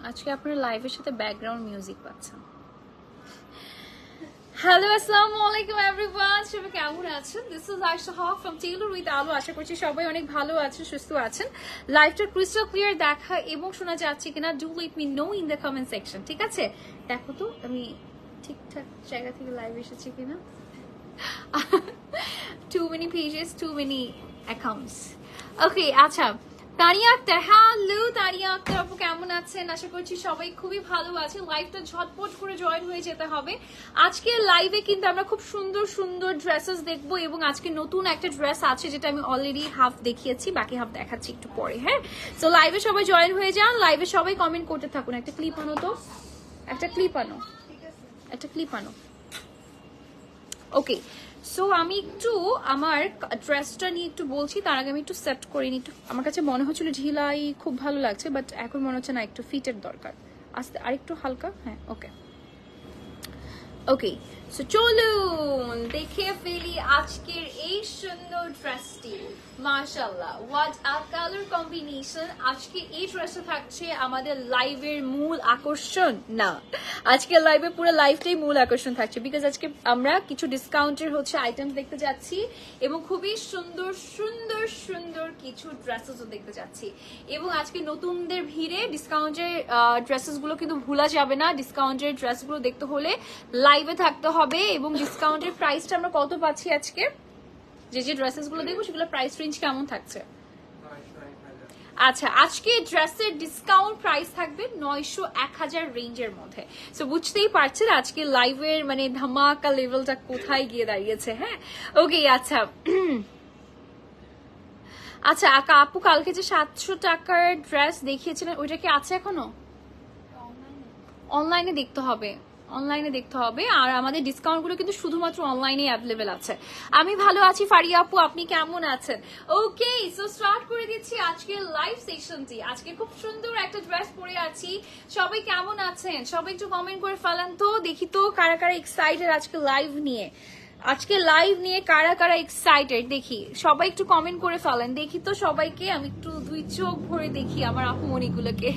আজকে আপনার লাইভের সাথে ব্যাকগ্রাউন্ড মিউজিক পাচ্ছেন। হ্যালো, আসসালামু আলাইকুম এভরিওয়ান, সবাই কেমন আছেন? This is Ayesha Haque from tailor with Alo. আশা করছি সবাই অনেক ভালো আছেন, সুস্থ আছেন। লাইভটা ক্রিস্টাল ক্লিয়ার দেখা এবং শোনা যাচ্ছে কিনা do let me no in the comment section. ঠিক আছে, দেখো তো আমি ঠিকঠাক জায়গা থেকে লাইভ এসেছি কিনা। too many pages, too many accounts. Okay, আচ্ছা, তানিয়া আক্তার, হ্যালো তানিয়া আক্তার আপু কেমন আছেন? আশা করছি সবাই খুবই ভালো আছে। লাইভটা ঝটপট করে জয়েন হয়ে যেতে হবে। আজকে লাইভে কিন্তু আমরা খুব সুন্দর সুন্দর ড্রেসেস দেখবো এবং আজকে নতুন একটা ড্রেস আছে যেটা আমি অলরেডি হাফ দেখিয়েছি, বাকি হাফ দেখাচ্ছি একটু পরে। হ্যাঁ, তো লাইভে সবাই জয়েন হয়ে যান, লাইভে সবাই কমেন্ট করতে থাকুন। একটা ক্লিপ আনো তো, একটা ক্লিপ আনো, একটা ক্লিপ আনো। ওকে, সো আমি একটু আমার ড্রেসটা নিয়ে একটু বলছি, তার আগে আমি একটু সেট করে নিই। একটু আমার কাছে মনে হচ্ছিল ঢিলাই খুব ভালো লাগছে, বাট এখন মনে হচ্ছে না, একটু ফিটের দরকার। আস্তে আরেকটু হালকা। হ্যাঁ, ওকে ওকে, সো চলুন দেখে ফেলি আজকের এই সুন্দর ড্রেসটি। মাশাআল্লাহ, হোয়াট আ কালার কম্বিনেশন। আজকে এই ড্রেসটা থাকছে আমাদের লাইভের মূল আকর্ষণ। না, আজকে লাইভে পুরো লাইভটাই মূল আকর্ষণ থাকছে, বিকজ আজকে আমরা কিছু ডিসকাউন্টের হচ্ছে আইটেম দেখতে যাচ্ছি এবং খুবই সুন্দর সুন্দর সুন্দর কিছু ড্রেসেসও দেখতে যাচ্ছি। এবং আজকে নতুনদের ভিড়ে ডিসকাউন্টের ড্রেসেস গুলো কিন্তু ভুলা যাবে না। ডিসকাউন্টের ড্রেসগুলো দেখতে হলে লাইভে থাকতে হবে। এবং ডিসকাউন্টের প্রাইসটা আমরা কত পাচ্ছি আজকে, যে ড্রেসেস গুলো দেখবো সেগুলো প্রাইস রেঞ্জ কেমন থাকছে? আচ্ছা, আজকে ড্রেসের ডিসকাউন্ট প্রাইস থাকবে 900-1000 রেঞ্জের মধ্যে। সো বুঝতেই পারছেন আজকে লাইভের মানে ধামাকা লেভেলটা কোথায় গিয়ে দাঁড়িয়েছে। হ্যাঁ, ওকে, আচ্ছা আচ্ছা আপু কালকে যে 700 টাকার ড্রেস দেখিয়েছিলেন ওইটা কি আছে এখনো? অনলাইনে দেখতে হবে, অনলাইনে দেখতে হবে। আর আমাদের ডিসকাউন্ট গুলো কিন্তু শুধুমাত্র অনলাইনে অ্যাভেলেবেল আছে। আমি ভালো আছি ফারিয়া আপু, আপনি কেমন আছেন? ওকে, সো স্টার্ট করে দিচ্ছি আজকে লাইভ সেশনটি। আজকে খুব সুন্দর একটা ড্রেস পরে আছি। সবাই কেমন আছেন? সবাই একটু কমেন্ট করে ফেলান তো, দেখি তো কারা কারা এক্সাইটেড আজকে লাইভ নিয়ে। আজকে লাইভ নিয়ে কারা কারা এক্সাইটেড দেখি, সবাই একটু কমেন্ট করে ফেলেন দেখি তো সবাইকে। আমি একটু দুই চোখ ভরে দেখি আমার আপু মনিগুলোকে।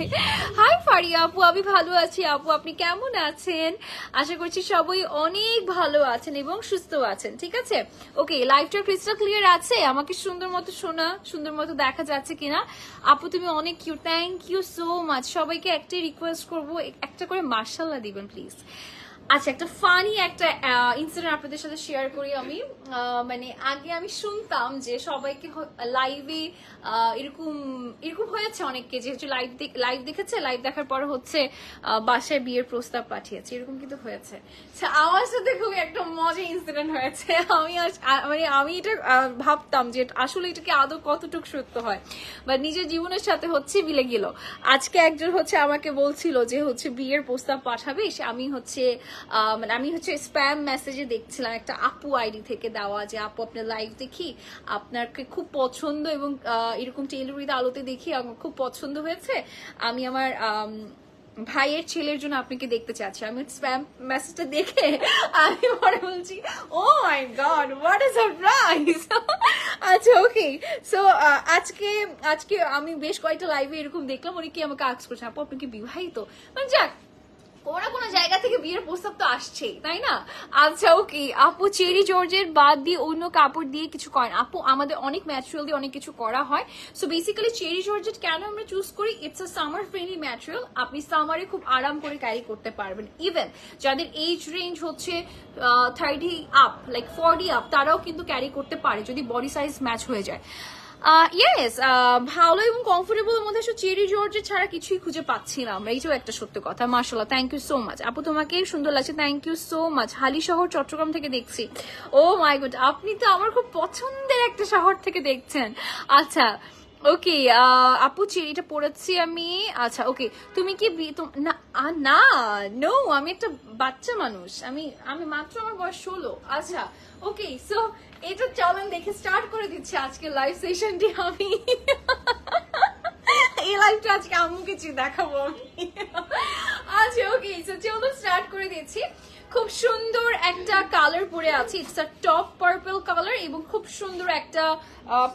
হাই ফারিয়া আপু, আমি ভালো আছি আপু, আপনি কেমন আছেন? আশা করছি সবাই অনেক ভালো আছেন এবং সুস্থ আছেন। ঠিক আছে, ওকে, লাইভটা ক্রিস্টাল ক্লিয়ার আছে? আমাকে সুন্দর মতো শোনা, সুন্দর মতো দেখা যাচ্ছে কিনা? আপু তুমি অনেক cute, thank you so much. সবাইকে একটাই রিকোয়েস্ট করবো, একটা করে মার্শাল্লাহ দিবেন প্লিজ। আচ্ছা, একটা ফানি একটা ইনসিডেন্ট আপনাদের সাথে শেয়ার করি আমি। মানে আগে আমি শুনতাম যে সবাইকে লাইভে এরকম এরকম হয়েছে অনেককে, যেহেতু লাইভ দেখেছে, লাইভ দেখার পর হচ্ছে বাসায় বিয়ের প্রস্তাব পাঠিয়েছে, এরকম কিন্তু হয়েছে। আমার সাথে খুব একটা মজা ইনসিডেন্ট হয়েছে। আমি এটা ভাবতাম যে আসলে এটা কি আদৌ কতটুকু সত্য হয়, বা নিজের জীবনের সাথে হচ্ছে মিলে গেল। আজকে একজন হচ্ছে আমাকে বলছিল যে হচ্ছে বিয়ের প্রস্তাব পাঠাবে, আমি হচ্ছে স্প্যাম মেসেজে দেখছিলাম একটা আপু আইডি থেকে দেওয়া যে আপু আপনার লাইভ দেখি, আপনাকে খুব পছন্দ এবং এরকম টেইলর উইথ আলোতে দেখি আমার খুব পছন্দ হয়েছে, আমি আমার ভাইয়ের ছেলের জন্য আপনাকে দেখতে চাচ্ছি। আমি স্প্যাম মেসেজটা দেখে আমি পরে বলছি ও my god, what a surprise. আচ্ছা, ওকে, সো আজকে আমি বেশ কয়েকটা লাইভে এরকম দেখলাম, অনেকেই আমাকে আস্ক করছে আপু আপনি কি বিবাহিত। মানে যাক, কোনো না কোনো জায়গা থেকে বিয়ের প্রস্তাব তো আসছেই, তাই না? আচ্ছা, ওকে, আপু চেরি জর্জের বাদ দিয়ে অন্য কাপড় দিয়ে কিছু করেন? আপু আমাদের অনেক ম্যাটেরিয়াল দিয়ে অনেক কিছু করা হয়। সো বেসিক্যালি চেরি জর্জেট কেন আমরা চুজ করি? It's a summer friendly material. আপনি সামারে খুব আরাম করে ক্যারি করতে পারবেন। ইভেন যাদের এজ রেঞ্জ হচ্ছে 30 আপ, লাইক 40 আপ, তারাও কিন্তু ক্যারি করতে পারে যদি বডি সাইজ ম্যাচ হয়ে যায়। ইয়েস, ভালো এবং কমফোর্টেবলের মধ্যে চেরি জর্জেট ছাড়া কিছুই খুঁজে পাচ্ছি না আমরা, এইটাও একটা সত্য কথা। মাশাআল্লাহ, থ্যাংক ইউ সো মাচ আপু, তোমাকে সুন্দর লাগছে, থ্যাংক ইউ সো মাচ। হালি শহর চট্টগ্রাম থেকে দেখছি। ও মাই গড, আপনি তো আমার খুব পছন্দের একটা শহর থেকে দেখছেন। আচ্ছা, ওকে, আপু চেরিটা পড়েছি আমি। আচ্ছা, ওকে, তুমি কি না না, নো, আমি একটা বাচ্চা মানুষ, আমি মাত্র আমার বয়স 16। আচ্ছা, ওকে, সো এটা চলেন দেখে স্টার্ট করে দিচ্ছি আজকে লাইভ সেশনটি। আমি এই লাইভটা আজকে আম্মুকে দেখাবো আমি। আচ্ছা, ওকে, সো চলুন স্টার্ট করে দিচ্ছি। খুব সুন্দর একটা কালার পরে আছে, it's a top purple colour এবং খুব সুন্দর একটা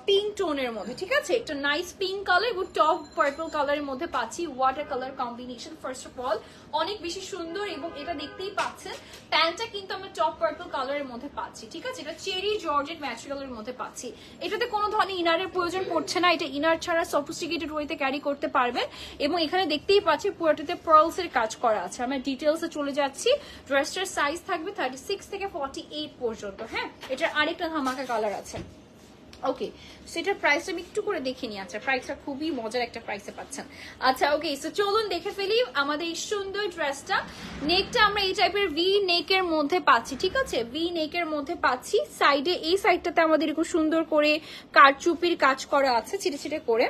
পিঙ্ক টোনের মধ্যে, ঠিক আছে? একটা নাইস পিঙ্ক কালার এবং টপ পার্পল কালারের মধ্যে পাচ্ছি। Water colour combination first of all অনেক বেশি সুন্দর এবং এটা দেখতেই পাচ্ছেন প্যান্টটা কিন্তু আমরা টপ পার্পল কালারের মধ্যে পাচ্ছি, ঠিক আছে? এটা চেরি জর্জেট ম্যাটেরিয়ালের মধ্যে পাচ্ছি। এটাতে কোনো ধরনের ইনারের প্রয়োজন পড়ছে না, এটা ইনার ছাড়া সফিস্টিকেটেড ওয়েতে ক্যারি করতে পারবেন। এবং এখানে দেখতেই পাচ্ছি পুরোটাতে পার্লস এর কাজ করা আছে। আমরা ডিটেলসে চলে যাচ্ছি। ড্রেসটার সাইজ থাকবে 36 থেকে 48 পর্যন্ত। হ্যাঁ, এটার আরেকটা ধামাকা কালার আছে। ওকে, সেটার প্রাইসটা আমি একটু করে দেখে নিই। আচ্ছা, প্রাইসটা খুবই মজার একটা প্রাইসে পাচ্ছেন। আচ্ছা ওকে, সো চলুন দেখে ফেলি আমাদের এই সুন্দর ড্রেসটা। নেকটা আমরা এই টাইপের ভি নেকের মধ্যে পাচ্ছি, ঠিক আছে? ভি নেকের মধ্যে পাচ্ছি। সাইডে এই সাইডটাতে আমাদের খুব সুন্দর করে কারচুপির কাজ করা আছে ছিটে ছিটে করে।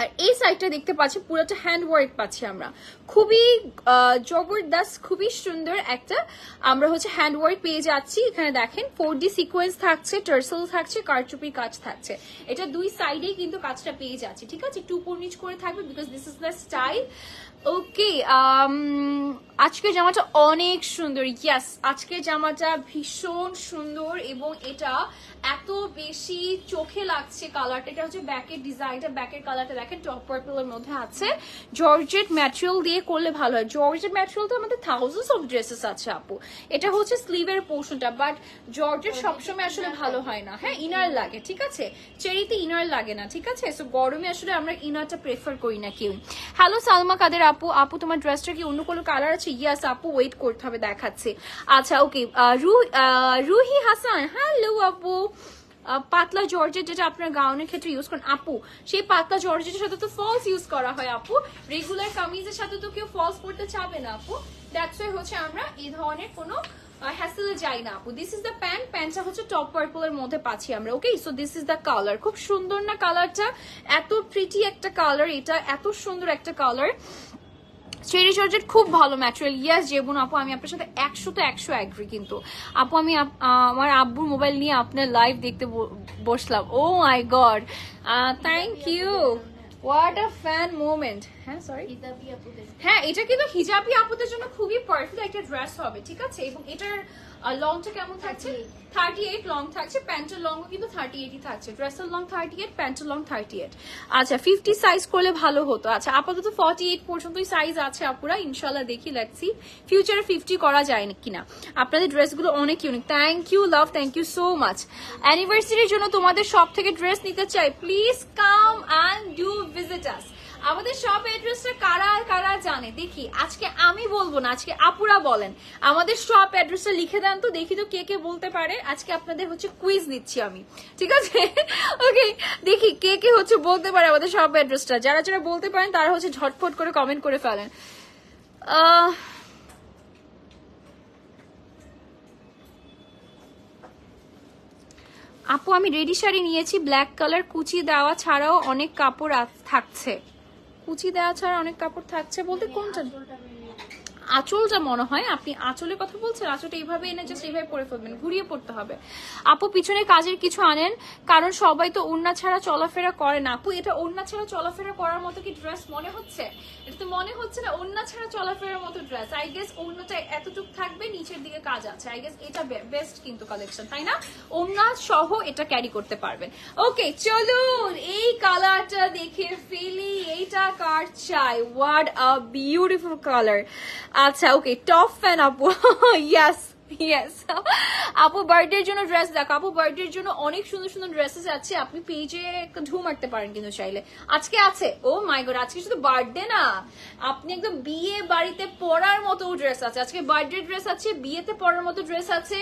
আর এই সাইডটা দেখতে পাচ্ছি পুরোটা হ্যান্ড ওয়ার্ক পাচ্ছি আমরা, খুবই জবরদস্ত, খুবই সুন্দর একটা আমরা হচ্ছে হ্যান্ড ওয়ার্ক পেয়ে যাচ্ছি। এখানে দেখেন 4D সিকোয়েন্স থাকছে, টার্সেল থাকছে, কারচুপির কাজ থাকছে। এটা দুই সাইডেই কিন্তু কাজটা পেয়ে যাচ্ছি, ঠিক আছে? 2 নিচ করে থাকবে because this is the style. Okay, আজকের জামাটা অনেক সুন্দর। ইয়েস, আজকের জামাটা ভীষণ সুন্দর এবং এটা এত বেশি চোখে লাগছে কালারটা। এটা হচ্ছে ব্যাকের ডিজাইনটা, ব্যাকের কালারটা দেখেন টপ পার্পলের মধ্যে আছে। জর্জেট ম্যাটেরিয়াল দিয়ে করলে ভালো হয়। জর্জেট ম্যাটেরিয়াল তো আমাদের থাউজেন্ডস অফ ড্রেসেস আছে আপু। এটা হচ্ছে স্লিভের পোর্শনটা, বাট জর্জেট সবসময় আসলে ভালো হয় না। হ্যাঁ, ইনার লাগে, ঠিক আছে? চেরিতে ইনার লাগে না, ঠিক আছে? সো গরমে আসলে আমরা ইনারটা প্রেফার করি না কেউ। হ্যালো সালমা কাদের আপু, আপু তোমার ড্রেসটা কি অন্য কোনো কালার আছে? ইয়াস আপু, ওয়েট করতে হবে, দেখাচ্ছে। আচ্ছা ওকে, রুহি হাসান, হ্যালো আপু। পাতলা জর্জেট যেটা আপনার গাউনের ক্ষেত্রে ইউজ করেন আপু, সেই পাতলা জর্জেটের সাথে তো ফলস ইউজ করা হয় আপু। রেগুলার কামিজের সাথে তো কেউ ফলস পড়তে চাবে না আপু। দ্যাটস ওয়াই হচ্ছে আমরা এই ধরনের কোনো হ্যাসেলে যাই না আপু। দিস ইজ দ্য প্যান্ট, প্যান্টটা হচ্ছে টপ পার্পলের মধ্যে পাচ্ছি আমরা। Okay, so this is the colour. খুব সুন্দর না কালারটা? এত প্রিটি একটা কালার, এটা এত সুন্দর একটা কালার। চেরি জর্জেট খুব ভালো ম্যাটেরিয়াল। ইয়াস যেমন আপু, আমি আপনার সাথে 100 অ্যাগ্রি। কিন্তু আপু আমি আমার আব্বুর মোবাইল নিয়ে আপনার লাইভ দেখতে বসলাম। Oh my god, thank you, what a fan moment. হ্যাঁ সরি, হ্যাঁ এটা কিন্তু হিজাবি আপুদের জন্য খুবই পারফেক্ট একটা ড্রেস হবে, ঠিক আছে? এবং এটার লংটা কেমন থাকছে? 38 লং থাকছে। প্যান্টের লংও কিন্তু 38ই থাকছে। ড্রেসের লং 38, প্যান্টের লং 38। আচ্ছা 50 সাইজ করলে ভালো হতো। আচ্ছা আপাতত 48 পর্যন্তই সাইজ আছে আপুরা, ইনশাল্লাহ দেখি, লেটস সি ফিউচারে 50 করা যায় কিনা। আপনাদের ড্রেসগুলো অনেক unique. Thank you love, thank you so much. অ্যানিভার্সারির জন্য তোমাদের শপ থেকে ড্রেস নিতে চাই, please come and do visit us. আমাদের শপ অ্যাড্রেসটা কারা কারা জানে দেখি? আজকে আমি বলবো না, আজকে আপুরা বলেন। আমাদের শপ অ্যাড্রেসটা লিখে দেন তো, দেখি তো কে কে বলতে পারে। আজকে আপনাদের হচ্ছে কুইজ নিচ্ছি আমি, ঠিক আছে? ওকে, দেখি কে কে হচ্ছে বলতে পারে আমাদের শপ অ্যাড্রেসটা। যারা যারা বলতে পারেন তারা হচ্ছে ঝটফট করে কমেন্ট করে ফেলেন। আপু আমি রেডি শাড়ি নিয়েছি ব্ল্যাক কালার, কুচি দেওয়া ছাড়াও অনেক কাপড় থাকছে। কুচি দেওয়া ছাড়া অনেক কাপড় থাকছে বলতে কোনটা? আঁচলটা মনে হয় আপনি আঁচলের কথা বলছেন। আঁচলটা এইভাবে এনে জাস্ট এইভাবে পরে ফেলবেন, ঘুরিয়ে পড়তে হবে। আপু পিছনে কাজের কিছু আনেন, কারণ সবাই তো ওড়না ছাড়া চলাফেরা করে না। আপু এটা ওড়না ছাড়া চলাফেরা করার মতো কি ড্রেস মনে হচ্ছে? এটা তো মনে হচ্ছে না ওড়না ছাড়া চলাফেরার মতো ড্রেস। আই গেস ওড়নাটা এতটুকু থাকবে, নিচের দিকে কাজ আছে। আই গেস এটা বেস্ট কিন্তু কালেকশন, তাই না? ওড়না সহ এটা ক্যারি করতে পারবেন। ওকে চলুন এই কালারটা দেখে ফেলি। এইটা কার চাই? What a beautiful colour. আচ্ছা ওকে, টপ ফ্যান আপু। ইয়াস ইয়েস আপু, বার্থডের জন্য ড্রেস দেখো। আপু বার্থডের জন্য অনেক সুন্দর সুন্দর ড্রেসেস আছে, আপনি পেজে একটা ঢু মারতে পারেন কিন্তু চাইলে। আজকে আছে, ও মাই গড, আজকে শুধু বার্থডে না, আপনি একদম বিয়ে বাড়িতে পরার মতো ড্রেস আছে। আজকে বার্থডে ড্রেস আছে, বিয়েতে পরার মতো ড্রেস আছে,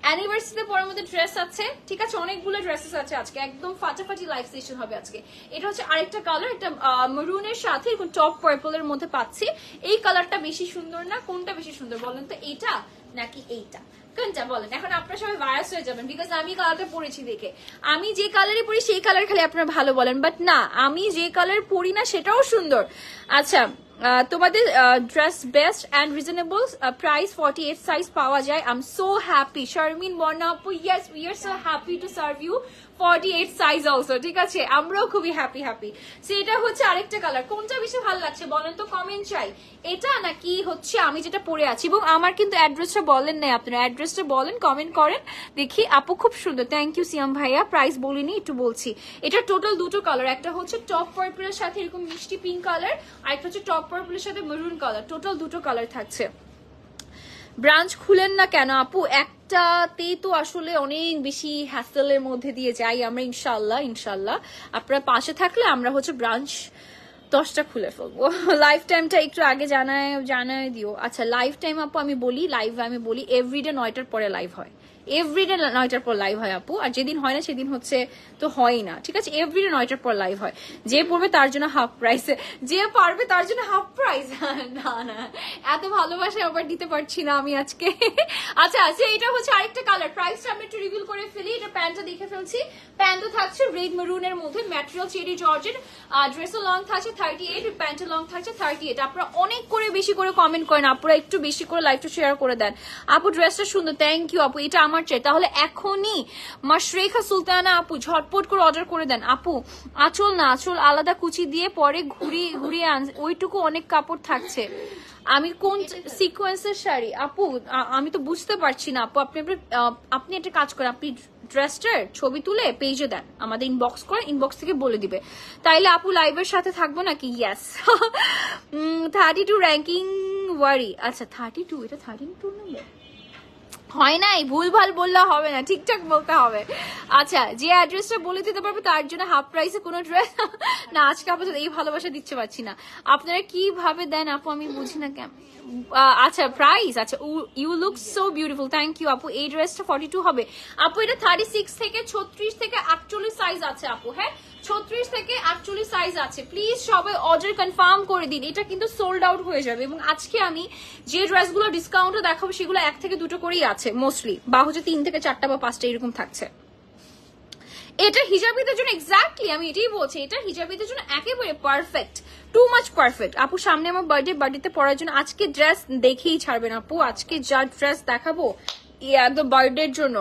অ্যানিভার্সারিতে পরার মধ্যে ড্রেস আছে, ঠিক আছে? অনেকগুলো ড্রেসেস আছে আজকে, একদম ফাটাফাটি লাইভ সেশন হবে আজকে। এটা হচ্ছে আরেকটা কালার, একটা মেরুনের সাথে এরকম টপ পার্পলের মধ্যে পাচ্ছি। এই কালারটা বেশি সুন্দর না? কোনটা বেশি সুন্দর বলেন তো, এইটা নাকি এইটা? কোনটা বলেন? এখন আপনারা সবাই ভাইরাস হয়ে যাবেন বিকজ আমি কালারটা পরেছি দেখে। আমি যে কালারই পরি সেই কালার খালি আপনারা ভালো বলেন, বাট না, আমি যে কালার পরি না সেটাও সুন্দর। আচ্ছা তোমাদের dress best and reasonable price 48 size পাওয়া যায়। I am so happy. Sharmin Borna আপু, yes we are so happy to serve you 48 size also, ঠিক আছে? আমরাও খুবই হ্যাপি। সো এটা হচ্ছে আরেকটা কালার। কোনটা বেশি ভালো লাগছে বলেন তো, কমেন্ট চাই। এটা নাকি হচ্ছে আমি যেটা পরে আছি? এবং আমার কিন্তু অ্যাড্রেসটা বলেন নাই আপনারা, অ্যাড্রেসটা বলেন, কমেন্ট করেন দেখি। আপু খুব সুন্দর, থ্যাংক ইউ সিয়াম ভাইয়া। প্রাইস বলিনি, একটু বলছি। এটা টোটাল দুটো কালার, একটা হচ্ছে টপ পার্পলের সাথে এরকম মিষ্টি পিঙ্ক কালার, আর একটা হচ্ছে টপ পার্পলের সাথে মেরুন কালার। টোটাল দুটো কালার থাকছে। ব্রাঞ্চ খুলেন না কেন আপু? একটাতেই তো আসলে অনেক বেশি হ্যাসেলের মধ্যে দিয়ে যাই আমরা। ইনশাল্লাহ আপনারা পাশে থাকলে আমরা হচ্ছে ব্রাঞ্চ 10টা খুলে ফেলবো। লাইফ টাইমটা একটু আগে জানায় দিও। আচ্ছা লাইফ টাইম আপু আমি বলি, আমি বলি এভরিডে 9টার পরে লাইভ হয়, এভরিডে 9টার পর লাইভ হয় আপু। আর যেদিন হয় না সেদিন হচ্ছে তো হয়ই না, ঠিক আছে? এভরিডে 9টার পর লাইভ হয়। যে পড়বে তার জন্য হাফ প্রাইসে, যে পারবে তার জন্য হাফ প্রাইস। না এত ভালোবাসা আবার দিতে পারছি না আমি আজকে। আচ্ছা এটা হচ্ছে আরেকটা কালার। প্রাইসটা আমি একটু রিভিল করে ফেলি। এটা প্যান্টটা দেখে ফেলছি। প্যান্টও থাকছে রেড মেরুনের মধ্যে, ম্যাটেরিয়াল চেরি জর্জের। ড্রেসও লং থাকছে 38, প্যান্টের লং থাকছে 38। আপনারা অনেক করে বেশি করে কমেন্ট করেন, আপনারা একটু বেশি করে লাইভটা শেয়ার করে দেন। আপু ড্রেসটা সুন্দর, থ্যাংক ইউ আপু। এটা আমার চাই, তাহলে এখনই মাশরেখা সুলতানা আপু ঝটপট করে অর্ডার করে দেন। আপু আঁচল না, আঁচল আলাদা কুচি দিয়ে পরে ঘুরিয়ে ওইটুকু অনেক কাপড় থাকছে। আমি কোন সিকোয়েন্সের শাড়ি আপু? আমি তো বুঝতে পারছি না আপু। আপনি একটা কাজ করেন, আপনি ড্রেসটার ছবি তুলে পেজে দেন, আমাদের ইনবক্স করে, ইনবক্স থেকে বলে দিবে, তাইলে আপু লাইভের সাথে থাকবো নাকি? ইয়েস। 32 র্যাঙ্কিং ওয়ারি। আচ্ছা 32, এটা 32 নম্বর হয় নাই, ভুলভাল বললে হবে না, ঠিকঠাক বলতে হবে। আচ্ছা যে অ্যাড্রেসটা বলে দিতে পারবে তার জন্য হাফ প্রাইসে কোনো ড্রেস না। আজকে আপাতত এই ভালোবাসা দিচ্ছে পারছি না। আপনারা কিভাবে দেন আপু আমি বুঝি না কেন। আচ্ছা প্রাইস, আচ্ছা you look so beautiful, thank you আপু। এই ড্রেসটা 42 হবে আপু। এটা 36 থেকে 36 থেকে 48 সাইজ আছে আপু। হ্যাঁ 36 থেকে 48 সাইজ আছে। প্লিজ সবাই অর্ডার কনফার্ম করে দিন, এটা কিন্তু সোল্ড আউট হয়ে যাবে। এবং আজকে আমি যে ড্রেসগুলো ডিসকাউন্টে দেখাবো সেগুলো 1 থেকে 2টো করেই আছে মোস্টলি, বা হচ্ছে 3 থেকে 4টা বা 5টা এরকম থাকছে। এটা হিজাবিদের জন্য এক্স্যাক্টলি আমি এটাই বলছি, এটা হিজাবিদের জন্য একেবারে পারফেক্ট, টু মাচ পারফেক্ট। আপু সামনে আমার বার্থডে পরার জন্য আজকে ড্রেস দেখেই ছাড়বেন আপু। আজকে যা ড্রেস দেখাবো একদম বার্থডের জন্য,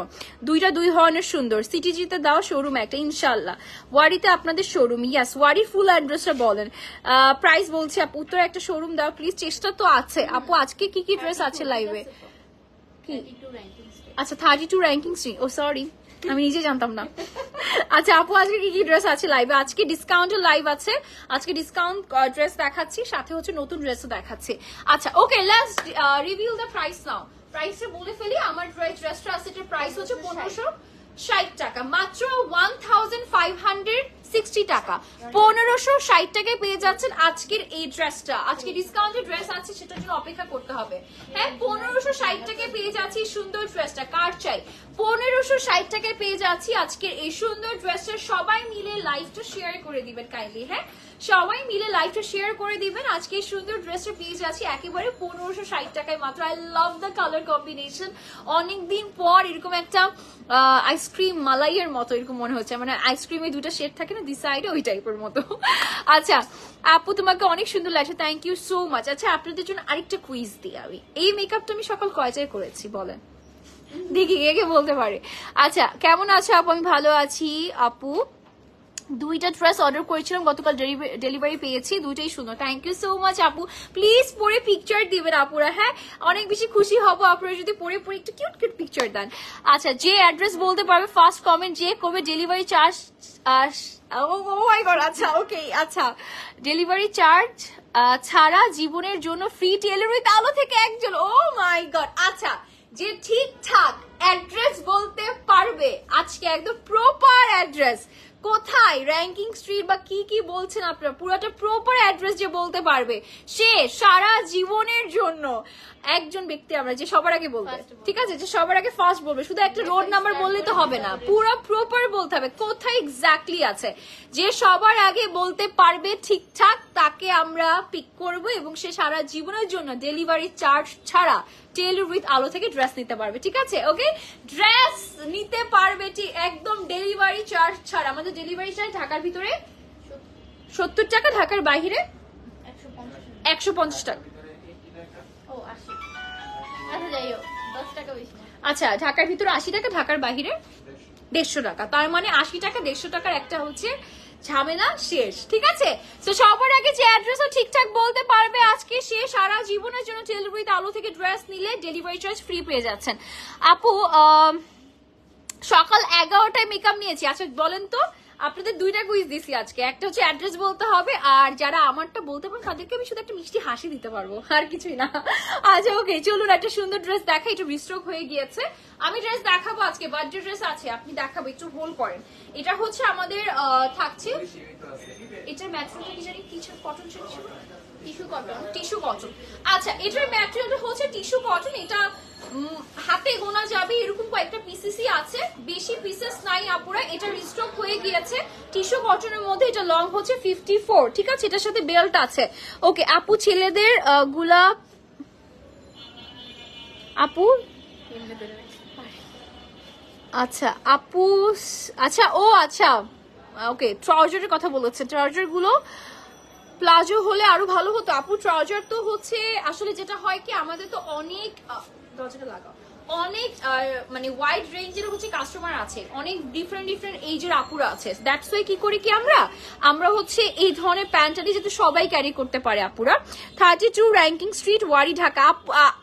দুই ধরনের সুন্দর। সিটিজিতে দাও শোরুম একটা ইনশাল্লাহ, ওয়ারিতে আপনাদের শোরুম। ইয়াস ওয়ারির ফুল অ্যাড্রেসটা বলেন, প্রাইস বলছি আপু। উত্তরে একটা শোরুম দাও প্লিজ, চেষ্টা তো আছে আপু। আজকে কি কি ড্রেস আছে লাইভে? আচ্ছা 32 র্যাঙ্কিং স্ট্রিট, ও সরি আমি নিজে জানতাম না। আচ্ছা আপু আজকে কি কি ড্রেস আছে লাইভে? আজকে ডিসকাউন্টের লাইভ আছে, আজকে ডিসকাউন্ট ড্রেস দেখাচ্ছি, সাথে হচ্ছে নতুন ড্রেসও দেখাচ্ছি। আচ্ছা okay let's reveal the price now. প্রাইসটা বলে ফেলি। আমার ড্রেসটা আছে, এটার প্রাইস হচ্ছে 1560 টাকা, মাত্র 1560 টাকা। 1560 টাকায় পেয়ে যাচ্ছেন আজকের এই ড্রেসটা। আজকে ডিসকাউন্টের ড্রেস আছে, সেটার জন্য অপেক্ষা করতে হবে। হ্যাঁ 1560 টাকায় পেয়ে যাচ্ছি সুন্দর ড্রেসটা। কার চাই? 1560 টাকায় পেয়ে যাচ্ছি আজকের এই সুন্দর ড্রেসটা। সবাই মিলে লাইভটা শেয়ার করে দিবেন কাইন্ডলি। হ্যাঁ সবাই মিলে লাইভটা শেয়ার করে দিবেন। আজকে এই সুন্দর ড্রেসটা পেয়ে যাচ্ছি একেবারে 1560 টাকায় মাত্র। I love the colour combination. অনেকদিন পর এরকম একটা আইসক্রিম মালাইয়ের মতো এরকম মনে হচ্ছে, মানে আইসক্রিমে দুটো শেড থাকে না দি সাইডে, ওই টাইপের মতো। আচ্ছা আপু তোমাকে অনেক সুন্দর লাগছে, থ্যাংক ইউ সো মাচ। আচ্ছা আপনাদের জন্য আরেকটা কুইজ দিই আমি। এই মেকআপটা আমি সকাল কয়টায় করেছি বলেন দেখি, কে বলতে পারে? আচ্ছা কেমন আছো আপু? আমি ভালো আছি আপু। 2টা ড্রেস অর্ডার করেছিলাম গতকাল, ডেলিভারি পেয়েছি, 2টাই সুন্দর, থ্যাংক ইউ সো মাচ আপু। প্লিজ পরে পিকচার দিবেন আপুরা। হ্যাঁ অনেক বেশি খুশি হব আপনারা যদি পরে একটু কিউট পিকচার দেন। আচ্ছা যে অ্যাড্রেস বলতে পারবে ফার্স্ট কমেন্ট, যে করবে ডেলিভারি চার্জ। আচ্ছা ওকে, আচ্ছা ডেলিভারি চার্জ ছাড়া জীবনের জন্য ফ্রি টেলার উইথ আলো থেকে একজন। ও মাই গড। আচ্ছা যে ঠিকঠাক অ্যাড্রেস বলতে পারবে আজকে, একদম প্রপার অ্যাড্রেস কোথায়, র্যাঙ্কিং স্ট্রিট বা কি কি বলছেন আপনারা, পুরোটা প্রপার অ্যাড্রেস যে বলতে পারবে সে সারা জীবনের জন্য একজন ব্যক্তি আমরা, যে সবার আগে বলবে, ঠিক আছে? যে সবার আগে ফার্স্ট বলবে, শুধু একটা রোড নাম্বার বললে তো হবে না, পুরো প্রপার বলতে হবে কোথায় এক্স্যাক্টলি আছে। যে সবার আগে বলতে পারবে ঠিকঠাক তাকে আমরা পিক করব, এবং সে সারা জীবনের জন্য ডেলিভারি চার্জ ছাড়া টেইলর উইথ আলো থেকে ড্রেস নিতে পারবে, ঠিক আছে? ওকে ড্রেস নিতে পারবে ঠিক একদম ডেলিভারি চার্জ ছাড়া। আমাদের ডেলিভারি চার্জ ঢাকার ভিতরে 70 টাকা, ঢাকার বাইরে 150 টাকা। আচ্ছা ঢাকার ভিতরে 80 টাকা, ঢাকার বাইরে 150 টাকা, তার মানে 80 টাকা 150 টাকার একটা হচ্ছে ঝামেলা শেষ। ঠিক আছে, তো সবার আগে যে অ্যাড্রেসও ঠিকঠাক বলতে পারবে আজকে সে সারা জীবনের জন্য টেইলর উইথ আলো থেকে ড্রেস নিলে ডেলিভারি চার্জ ফ্রি পেয়ে যাচ্ছেন। আপু সকাল 11টায় মেকআপ নিয়েছি। আচ্ছা বলেন তো, আপনাদের দুইটা কুইজ দিছি আজকে, একটা হচ্ছে অ্যাড্রেস বলতে হবে, আর যারা আমারটা বলতে পারেন তাদেরকে আমি শুধু একটা মিষ্টি হাসি দিতে পারবো, আর কিছুই না। আচ্ছা ওকে, চলুন একটা সুন্দর ড্রেস দেখাই। একটু রিস্ট্রোক হয়ে গিয়েছে, আমি ড্রেস দেখাবো আজকে, বার্থডে ড্রেস আছে, আপনি দেখাবো, একটু হোল্ড করেন। এটা হচ্ছে আমাদের থাকছে, এটার ম্যাটেরিয়ালটা কি জানি, কিছু কটন ছিল, টিস্যু কটন। আচ্ছা এটার ম্যাটেরিয়ালটা হচ্ছে টিস্যু কটন, এটা হাতে গোনা যাবে এরকম কয়েকটা পিসেসই আছে, বেশি পিসেস নাই আপুরা, এটা রিস্টক হয়ে গিয়েছে টিস্যু কটনের মধ্যে। এটা লং হচ্ছে 54, ঠিক আছে, এটার সাথে বেল্ট আছে। ওকে আপু ছেলেদের গুলা আপু, আচ্ছা আপু, আচ্ছা ও আচ্ছা ওকে, ট্রাউজারের কথা বলেছে, ট্রাউজার গুলো প্লাজো হলে আরো ভালো হতো আপু। ট্রাউজার তো হচ্ছে আসলে যেটা হয় কি, আমাদের তো অনেক দরজাটা লাগাও, অনেক মানে ওয়াইড রেঞ্জের হচ্ছে কাস্টমার আছে, অনেক ডিফারেন্ট ডিফারেন্ট এইজের আপুরা আছে। দ্যাটস ওয়াই কি করি কি আমরা হচ্ছে এই ধরনের প্যান্টটা যাতে সবাই ক্যারি করতে পারে আপুরা। 32 র্যাঙ্কিং স্ট্রিট, ওয়ারি, ঢাকা।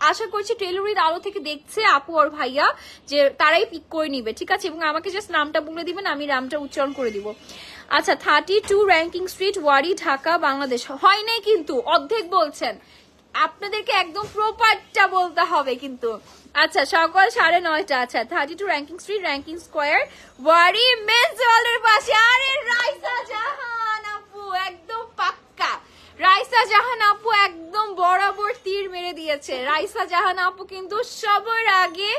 আশা করছি টেইলর উইথ আলো থেকে দেখছে আপু আর ভাইয়া, যে তারাই পিক করে নিবে, ঠিক আছে, এবং আমাকে জাস্ট নামটা বলে দিবেন, আমি নামটা উচ্চারণ করে দিব। আচ্ছা 32 র্যাঙ্কিং স্ট্রিট, ওয়ারি, ঢাকা, বাংলাদেশ। হয় নাই কিন্তু, অর্ধেক বলছেন, আপনাদেরকে একদম প্রপারটা বলতে হবে কিন্তু। আচ্ছা সকাল 9:30। আচ্ছা 32 র্যাঙ্কিং স্ট্রিট, র্যাঙ্কিং স্কোয়ার, ওয়ারি মেন্স ওয়ার্ল্ডের পাশে। আরে রাইসা জাহান আপু একদম পাক্কা, রাইসা জাহান আপু একদম বরাবর তীর মেরে দিয়েছে। রাইসা জাহান আপু কিন্তু সবার আগে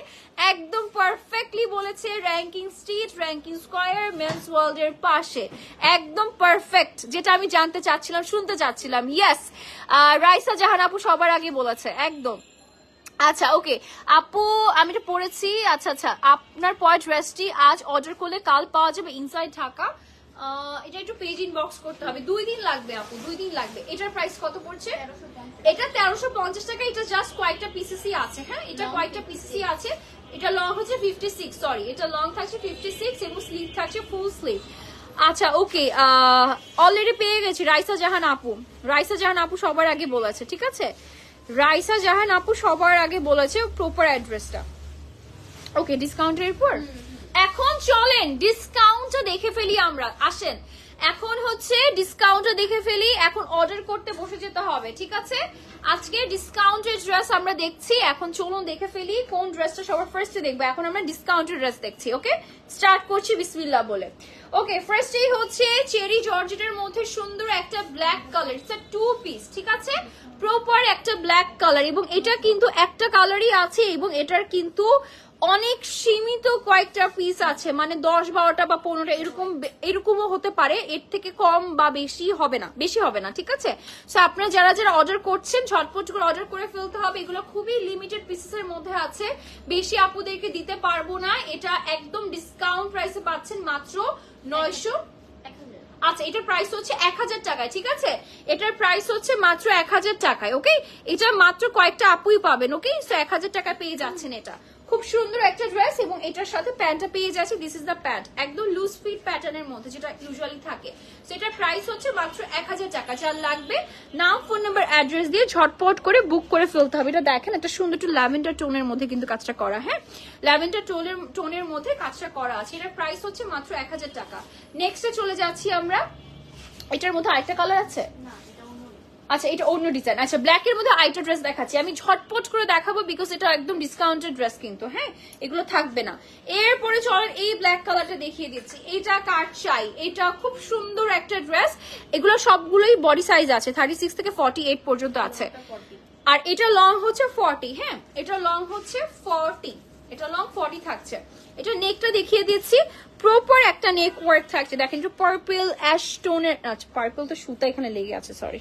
একদম পারফেক্টলি বলেছে ranking street, ranking square, men's world এর পাশে, একদম পারফেক্ট, যেটা আমি জানতে চাচ্ছিলাম, শুনতে চাচ্ছিলাম। ইয়েস, রাইসা জাহান আপু সবার আগে বলেছে একদম। আচ্ছা ওকে আপু, আমি এটা পড়েছি। আচ্ছা আচ্ছা, আপনার পর ড্রেসটি আজ অর্ডার করলে কাল পাওয়া যাবে ইনসাইড ঢাকা। এটা একটু পেজ ইনবক্স করতে হবে, 2 দিন লাগবে আপু, 2 দিন লাগবে। এটার প্রাইস কত পড়ছে? এটা 1350 টাকা। এটা জাস্ট কয়েকটা পিসেসই আছে, হ্যাঁ এটা কয়েকটা পিসেসই আছে। এটা লং হচ্ছে 56, সরি এটা লং থাকছে 56 এবং স্লিভ থাকছে ফুল স্লিভ। আচ্ছা ওকে, অলরেডি পেয়ে গেছি রাইসা জাহান আপু। রাইসা জাহান আপু সবার আগে বলেছে, ঠিক আছে, রাইসা জাহান আপু সবার আগে বলেছে প্রপার অ্যাড্রেসটা। ওকে ডিসকাউন্টের পর এখন চলেন ডিসকাউন্টটা দেখে ফেলি আমরা, আসেন এখন হচ্ছে ডিসকাউন্টটা দেখে ফেলি, এখন অর্ডার করতে বসে যেতে হবে, ঠিক আছে। আজকে ডিসকাউন্টের ড্রেস আমরা দেখছি, এখন চলুন দেখে ফেলি কোন ড্রেসটা সবার ফার্স্টে দেখবো। এখন আমরা ডিসকাউন্টের ড্রেস দেখছি। ওকে স্টার্ট করছি বিসমিল্লাহ বলে। ওকে ফার্স্টেই হচ্ছে চেরি জর্জেটের মধ্যে সুন্দর একটা black colour, it's a 2 piece, ঠিক আছে, প্রপার একটা ব্ল্যাক কালার, এবং এটা কিন্তু একটা কালারই আছে, এবং এটার কিন্তু অনেক সীমিত কয়েকটা পিস আছে, মানে 10-12টা বা 15টা এরকমও হতে পারে, এর থেকে কম বা বেশি হবে না, বেশি হবে না, ঠিক আছে। সো আপনারা যারা যারা অর্ডার করছেন ঝটপট করে অর্ডার করে ফেলতে হবে, এগুলো খুবই লিমিটেড পিসেসের মধ্যে আছে, বেশি আপুদেরকে দিতে পারবো না। এটা একদম ডিসকাউন্ট প্রাইসে পাচ্ছেন মাত্র 900। আচ্ছা এটার প্রাইস হচ্ছে 1000 টাকায়, ঠিক আছে, এটার প্রাইস হচ্ছে মাত্র 1000 টাকায়। ওকে এটা মাত্র কয়েকটা আপুই পাবেন। ওকে সো 1000 টাকায় পেয়ে যাচ্ছেন এটা, খুব সুন্দর একটা ড্রেস, এবং এটার সাথে প্যান্টটা পেয়ে যাচ্ছে। দিস ইজ দ্য প্যান্ট, একদম লুজ ফিট প্যাটার্নের মধ্যে যেটা ইউজুয়ালি থাকে। সো এটার প্রাইস হচ্ছে মাত্র 1000 টাকা। যার লাগবে নাম, ফোন নাম্বার, অ্যাড্রেস দিয়ে ঝটপট করে বুক করে ফেলতে হবে। এটা দেখেন একটা সুন্দর একটু ল্যাভেন্ডার টোনের মধ্যে কিন্তু কাজটা করা, হ্যাঁ ল্যাভেন্ডার টোনের মধ্যে কাজটা করা আছে। এটার প্রাইস হচ্ছে মাত্র 1000 টাকা। নেক্সটে চলে যাচ্ছি আমরা, এটার মধ্যে আরেকটা কালার আছে, আচ্ছা এটা অন্য ডিজাইন। আচ্ছা ব্ল্যাক এর মধ্যে আইটা ড্রেস দেখাচ্ছি, আমি ঝটপট করে দেখাবো বিকজ এটা একদম ডিসকাউন্টেড ড্রেস কিন্তু, হ্যাঁ এগুলো থাকবে না। এরপরে চলেন এই ব্ল্যাক কালারটা দেখিয়ে দিচ্ছি, এটা কার চাই, এটা খুব সুন্দর একটা ড্রেস, এগুলো সবগুলোই বডি সাইজ আছে, 36 থেকে 48 পর্যন্ত আছে, আর এটা লং হচ্ছে 40, হ্যাঁ এটা লং হচ্ছে 40, এটা লং 40 থাকছে। এটা নেকটা দেখিয়ে দিচ্ছি, প্রপার একটা নেক ওয়ার্ক থাকছে, দেখেন একটু পার্পল অ্যাশ টোনের, আচ্ছা পার্পল তো সুতা এখানে লেগে আছে, সরি।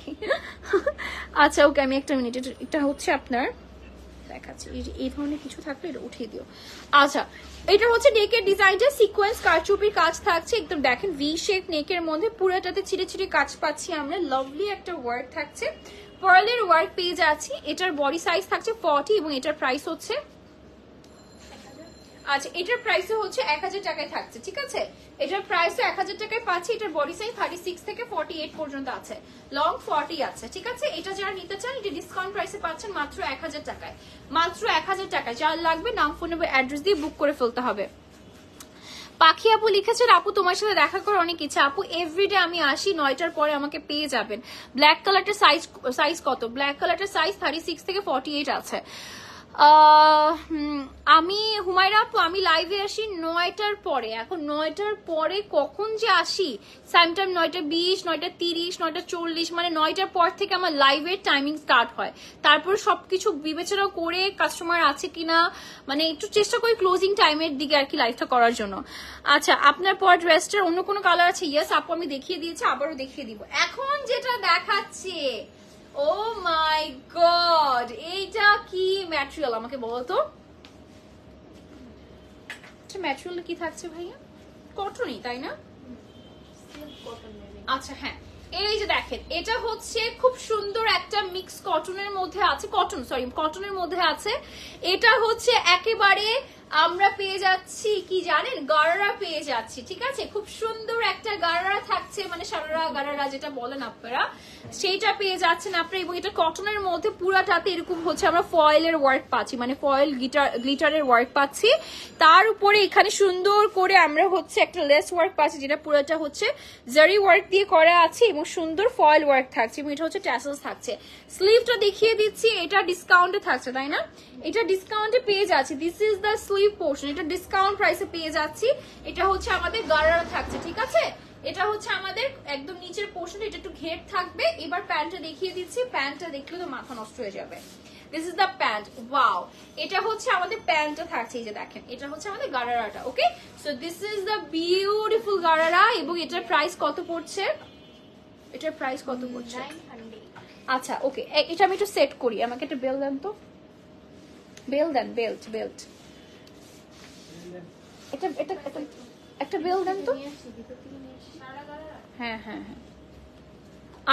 আচ্ছা ওকে আমি একটা মিনিট, এটা হচ্ছে আপনার দেখাচ্ছি, এই ধরনের কিছু থাকলে এটা উঠিয়ে দিও। আচ্ছা এটা হচ্ছে নেকের ডিজাইনটা সিকোয়েন্স কারচুপির কাজ থাকছে, একদম দেখেন ভি শেপ নেকের মধ্যে, পুরোটাতে ছিঁড়ে ছিঁড়ে কাজ পাচ্ছি আমরা, লাভলি একটা ওয়ার্ক থাকছে, পার্লের ওয়ার্ক পেয়ে যাচ্ছি। এটার বডি সাইজ থাকছে 40 এবং এটার প্রাইস হচ্ছে আচ্ছা এটার প্রাইসও হচ্ছে 1000 টাকায় থাকছে, ঠিক আছে? এটার প্রাইসও 1000 টাকায় পাচ্ছি। এটার বডি সাইজ 36 থেকে 48 পর্যন্ত আছে, লং 40 আছে, ঠিক আছে? এটা যারা নিতে চান এটা ডিসকাউন্ট প্রাইসে পাচ্ছেন মাত্র 1000 টাকায়, মাত্র 1000 টাকায়। যার লাগবে নাম ফোন নাম্বার অ্যাড্রেস দিয়ে বুক করে ফেলতে হবে। পাখি আপু লিখেছেন আপু তোমার সাথে দেখা করে অনেক ইচ্ছা। আপু এভরিডে আমি আসি 9টার পরে আমাকে পেয়ে যাবেন। ব্ল্যাক কালারটার সাইজ কত? ব্ল্যাক কালারটার সাইজ 36 থেকে 48 আছে। আমি হুমায়রা আপু আমি লাইভে আসি 9টার পরে। এখন 9টার পরে কখন যে আসি, সামটাইম 9:20, 9:30, 9:40, মানে 9টার পর থেকে আমার লাইভের টাইমিং স্টার্ট হয়। তারপর সবকিছু বিবেচনা করে কাস্টমার আছে কিনা, মানে একটু চেষ্টা করি ক্লোজিং টাইমের দিকে আর কি লাইভটা করার জন্য। আচ্ছা আপনার পর ড্রেসটার অন্য কোনো কালার আছে? ইয়েস আপু আমি দেখিয়ে দিয়েছি, আবারও দেখিয়ে দিব। এখন যেটা দেখাচ্ছে, ও মাই গড, এইটা কি ম্যাটেরিয়াল আমাকে বলো তো? ম্যাটেরিয়াল কি থাকছে ভাইয়া? কটনই তাই না? আচ্ছা হ্যাঁ, এই যে দেখেন এটা হচ্ছে খুব সুন্দর একটা মিক্স কটনের মধ্যে আছে, কটনের মধ্যে আছে। এটা হচ্ছে একেবারে আমরা পেয়ে যাচ্ছি কি জানেন, গারারা পেয়ে যাচ্ছি, ঠিক আছে? খুব সুন্দর একটা গারারা থাকছে, মানে সারারা গারারা যেটা বলেন আপনারা, সেইটা পেয়ে যাচ্ছেন আপনারা। এবং এটা কটনের মধ্যে পুরাটাতে এরকম হচ্ছে আমরা ফয়েলের ওয়ার্ক পাচ্ছি, মানে ফয়েল গ্লিটারের ওয়ার্ক পাচ্ছি। তার উপরে এখানে সুন্দর করে আমরা হচ্ছে একটা লেস ওয়ার্ক পাচ্ছি, যেটা পুরোটা হচ্ছে জারি ওয়ার্ক দিয়ে করা আছে এবং সুন্দর ফয়েল ওয়ার্ক থাকছে এবং এটা হচ্ছে ট্যাসেলস থাকছে। স্লিভটা দেখিয়ে দিচ্ছি, এটা ডিসকাউন্টে থাকছে তাই না? এটা ডিসকাউন্টে পেয়ে যাচ্ছি, this is the sleeve portion, এটা ডিসকাউন্ট প্রাইসে পেয়ে যাচ্ছি। এটা হচ্ছে আমাদের গারারা থাকছে, ঠিক আছে? এটা হচ্ছে আমাদের একদম নিচের পোর্শন, এটা একটু ঘের থাকবে। এবার প্যান্টটা দেখিয়ে দিচ্ছি, প্যান্টটা দেখলে তো মাথা নষ্ট হয়ে যাবে। This is the pant, wow. এটা হচ্ছে আমাদের প্যান্টটা থাকছে, এই যে দেখেন এটা হচ্ছে আমাদের গারারাটা। Okay, so this is the beautiful gharara. এবং এটার প্রাইস কত পড়ছে? এটার প্রাইস কত পড়ছে? আচ্ছা ওকে, এটা আমি একটু সেট করি, আমাকে একটা বেল দেন তো, বেল দেন, বেল্ট এটা এটা একটা বেল দেন তো। হ্যাঁ হ্যাঁ হ্যাঁ,